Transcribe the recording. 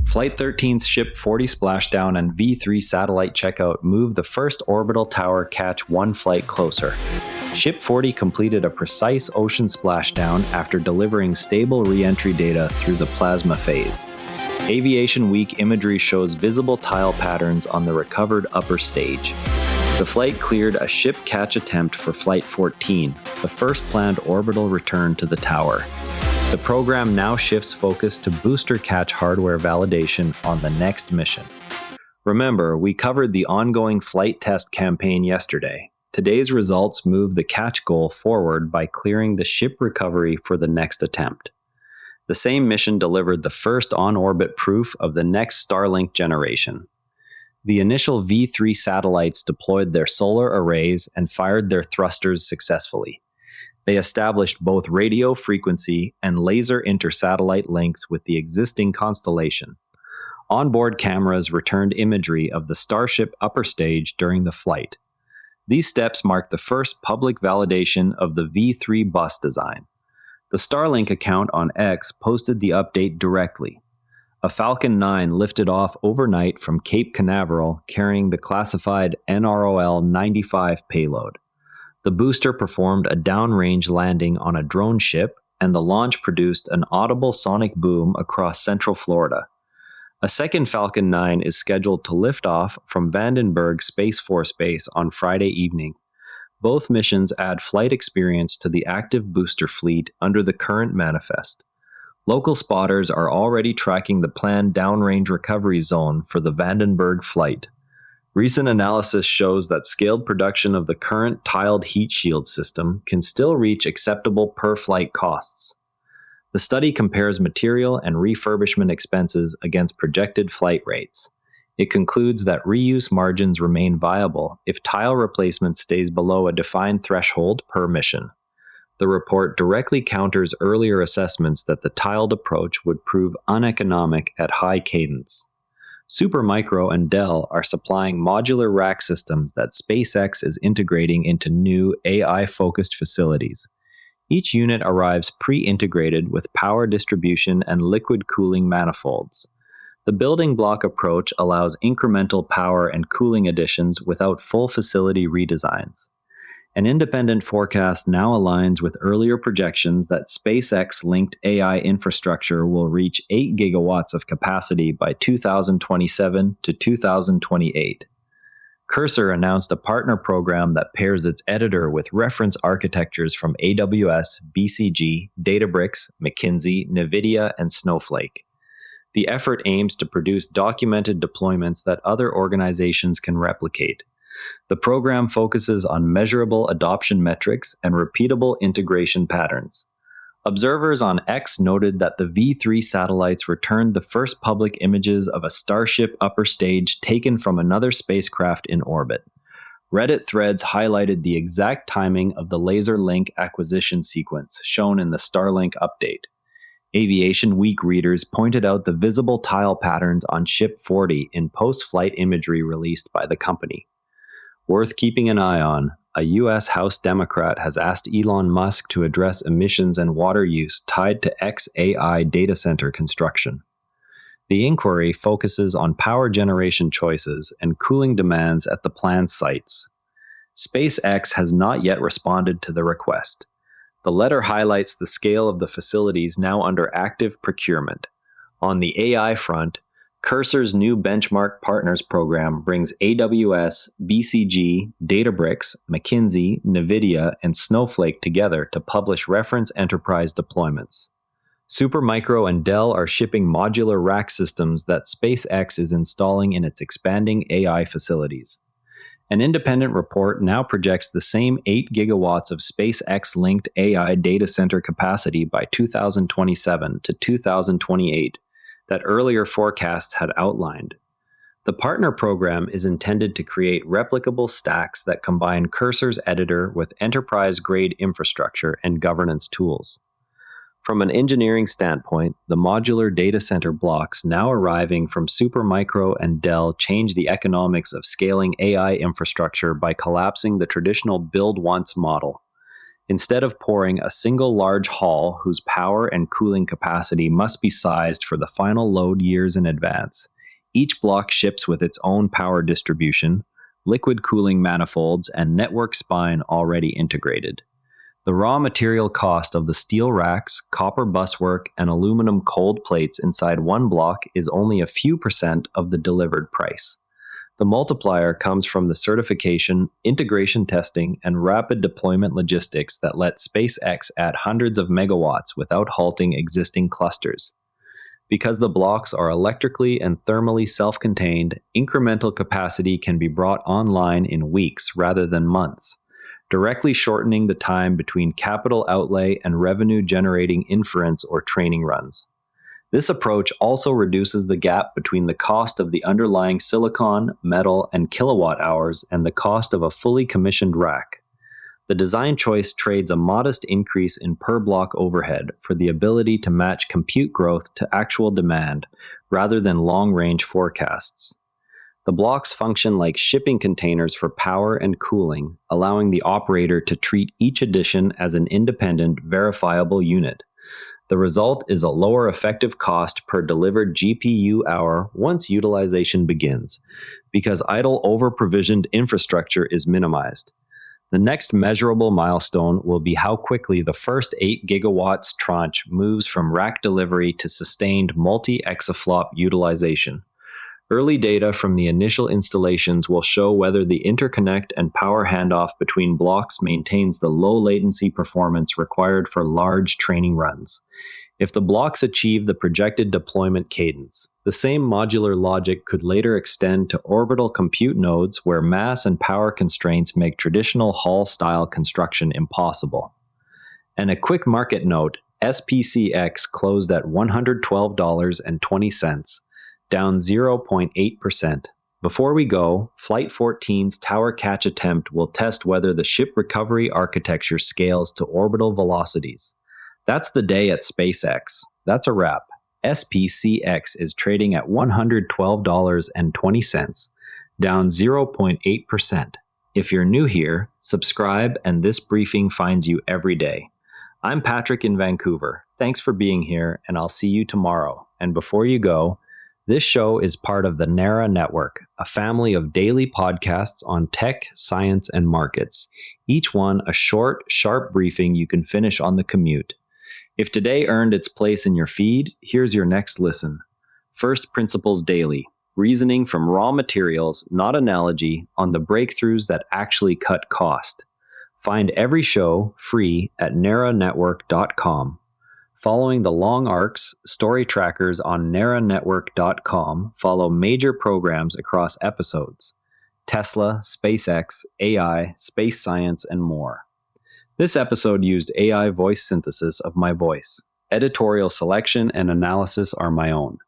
Flight 13's Ship-40 splashdown and V3 satellite checkout moved the first orbital tower catch one flight closer. Ship-40 completed a precise ocean splashdown after delivering stable re-entry data through the plasma phase. Aviation Week imagery shows visible tile patterns on the recovered upper stage. The flight cleared a ship catch attempt for Flight 14, the first planned orbital return to the tower. The program now shifts focus to booster catch hardware validation on the next mission. Remember, we covered the ongoing flight test campaign yesterday. Today's results move the catch goal forward by clearing the ship recovery for the next attempt. The same mission delivered the first on-orbit proof of the next Starlink generation. The initial V3 satellites deployed their solar arrays and fired their thrusters successfully. They established both radio frequency and laser inter-satellite links with the existing constellation. Onboard cameras returned imagery of the Starship upper stage during the flight. These steps mark the first public validation of the V3 bus design. The Starlink account on X posted the update directly. A Falcon 9 lifted off overnight from Cape Canaveral carrying the classified NROL-95 payload. The booster performed a downrange landing on a drone ship, and the launch produced an audible sonic boom across central Florida. A second Falcon 9 is scheduled to lift off from Vandenberg Space Force Base on Friday evening. Both missions add flight experience to the active booster fleet under the current manifest. Local spotters are already tracking the planned downrange recovery zone for the Vandenberg flight. Recent analysis shows that scaled production of the current tiled heat shield system can still reach acceptable per-flight costs. The study compares material and refurbishment expenses against projected flight rates. It concludes that reuse margins remain viable if tile replacement stays below a defined threshold per mission. The report directly counters earlier assessments that the tiled approach would prove uneconomic at high cadence. Supermicro and Dell are supplying modular rack systems that SpaceX is integrating into new AI-focused facilities. Each unit arrives pre-integrated with power distribution and liquid cooling manifolds. The building block approach allows incremental power and cooling additions without full facility redesigns. An independent forecast now aligns with earlier projections that SpaceX-linked AI infrastructure will reach 8 gigawatts of capacity by 2027 to 2028. Cursor announced a partner program that pairs its editor with reference architectures from AWS, BCG, Databricks, McKinsey, NVIDIA, and Snowflake. The effort aims to produce documented deployments that other organizations can replicate. The program focuses on measurable adoption metrics and repeatable integration patterns. Observers on X noted that the V3 satellites returned the first public images of a Starship upper stage taken from another spacecraft in orbit. Reddit threads highlighted the exact timing of the laser link acquisition sequence shown in the Starlink update. Aviation Week readers pointed out the visible tile patterns on Ship-40 in post-flight imagery released by the company. Worth keeping an eye on, a U.S. House Democrat has asked Elon Musk to address emissions and water use tied to XAI data center construction. The inquiry focuses on power generation choices and cooling demands at the planned sites. SpaceX has not yet responded to the request. The letter highlights the scale of the facilities now under active procurement. On the AI front, Cursor's new Benchmark Partners program brings AWS, BCG, Databricks, McKinsey, NVIDIA, and Snowflake together to publish reference enterprise deployments. Supermicro and Dell are shipping modular rack systems that SpaceX is installing in its expanding AI facilities. An independent report now projects the same 8 gigawatts of SpaceX-linked AI data center capacity by 2027 to 2028. That earlier forecasts had outlined. The partner program is intended to create replicable stacks that combine Cursor's editor with enterprise-grade infrastructure and governance tools. From an engineering standpoint, the modular data center blocks now arriving from Supermicro and Dell change the economics of scaling AI infrastructure by collapsing the traditional build-once model. Instead of pouring a single large hull whose power and cooling capacity must be sized for the final load years in advance, each block ships with its own power distribution, liquid cooling manifolds, and network spine already integrated. The raw material cost of the steel racks, copper buswork, and aluminum cold plates inside one block is only a few % of the delivered price. The multiplier comes from the certification, integration testing, and rapid deployment logistics that let SpaceX add hundreds of megawatts without halting existing clusters. Because the blocks are electrically and thermally self-contained, incremental capacity can be brought online in weeks rather than months, directly shortening the time between capital outlay and revenue-generating inference or training runs. This approach also reduces the gap between the cost of the underlying silicon, metal, and kilowatt hours and the cost of a fully commissioned rack. The design choice trades a modest increase in per block overhead for the ability to match compute growth to actual demand rather than long-range forecasts. The blocks function like shipping containers for power and cooling, allowing the operator to treat each addition as an independent, verifiable unit. The result is a lower effective cost per delivered GPU hour once utilization begins, because idle over-provisioned infrastructure is minimized. The next measurable milestone will be how quickly the first 8 gigawatts tranche moves from rack delivery to sustained multi-exaflop utilization. Early data from the initial installations will show whether the interconnect and power handoff between blocks maintains the low latency performance required for large training runs. If the blocks achieve the projected deployment cadence, the same modular logic could later extend to orbital compute nodes where mass and power constraints make traditional Hall-style construction impossible. And a quick market note, SPCX closed at $112.20, down 0.8%. Before we go, Flight 14's tower catch attempt will test whether the ship recovery architecture scales to orbital velocities. That's the day at SpaceX. That's a wrap. SPCX is trading at $112.20, down 0.8%. If you're new here, subscribe and this briefing finds you every day. I'm Patrick in Vancouver. Thanks for being here, and I'll see you tomorrow. And before you go, this show is part of the NARA Network, a family of daily podcasts on tech, science, and markets, each one a short, sharp briefing you can finish on the commute. If today earned its place in your feed, here's your next listen. First Principles Daily, reasoning from raw materials, not analogy, on the breakthroughs that actually cut cost. Find every show free at naranetwork.com. Following the long arcs, story trackers on naranetwork.com follow major programs across episodes: Tesla, SpaceX, AI, space science, and more. This episode used AI voice synthesis of my voice. Editorial selection and analysis are my own.